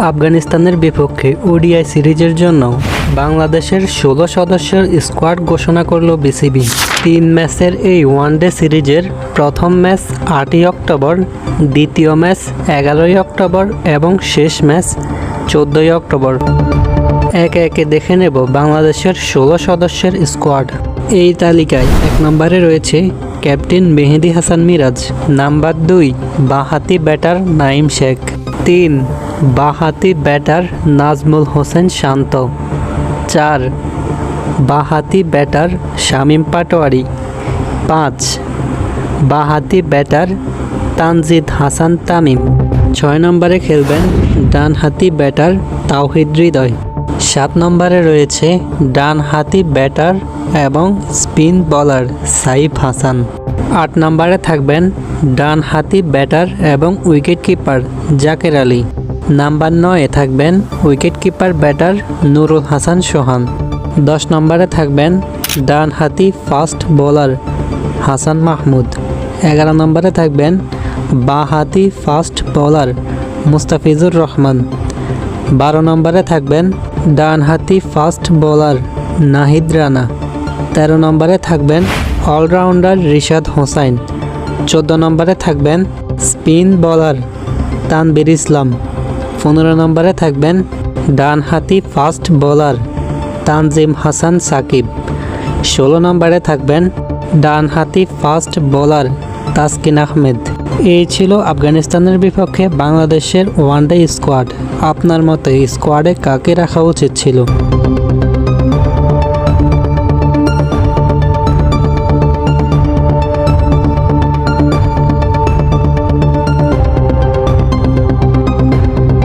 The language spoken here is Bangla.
আফগানিস্তানের বিপক্ষে ওডিআই সিরিজের জন্য বাংলাদেশের ১৬ সদস্যের স্কোয়াড ঘোষণা করল বিসিবি। ৩ ম্যাচের এই ওয়ানডে সিরিজের প্রথম ম্যাচ ৮ই অক্টোবর, দ্বিতীয় ম্যাচ ১১ই অক্টোবর এবং শেষ ম্যাচ ১৪ই অক্টোবর। একে একে দেখে নেব বাংলাদেশের ১৬ সদস্যের স্কোয়াড। এই তালিকায় ১ নম্বরে রয়েছে ক্যাপ্টেন মেহেদী হাসান মিরাজ, নাম্বার ২ বাঁহাতি ব্যাটার নাঈম শেখ, ৩ বাঁহাতি ব্যাটার নাজমুল হোসেন শান্ত, ৪ বাঁহাতি ব্যাটার শামীম পাটোয়ারি, ৫ বাঁহাতি ব্যাটার তানজিদ হাসান তামিম, ৬ নম্বরে খেলবেন ডানহাতি ব্যাটার তাওহিদ হৃদয়, ৭ নম্বরে রয়েছে ডানহাতি ব্যাটার এবং স্পিন বোলার সাইফ হাসান, ৮ নম্বরে থাকবেন ডানহাতি ব্যাটার এবং wicket keeper Zaker Ali, number ৯-এ থাকবেন wicket keeper batter Nurul Hasan Sohan, ১০ নম্বরে থাকবেন ডানহাতি ফাস্ট বোলার হাসান মাহমুদ, ১১ নম্বরে থাকবেন বাঁহাতি ফাস্ট বোলার মুস্তাফিজুর রহমান, ১২ নম্বরে থাকবেন ডানহাতি ফাস্ট বোলার নাহিদ রানা, ১৩ নম্বরে থাকবেন অলরাউন্ডার রিশাদ হোসাইন, ১৪ নম্বরে থাকবেন স্পিন বোলার তানবীর ইসলাম, ১৫ নম্বরে থাকবেন ডানহাতি ফাস্ট বোলার তানজিম হাসান সাকিব, ১৬ নম্বরে থাকবেন ডানহাতি ফাস্ট বোলার তাসকিন আহমেদ। এই ছিল আফগানিস্তানের বিপক্ষে বাংলাদেশের ওয়ানডে স্কোয়াড। আপনার মতে এই স্কোয়াডে কাকে রাখা উচিত ছিল?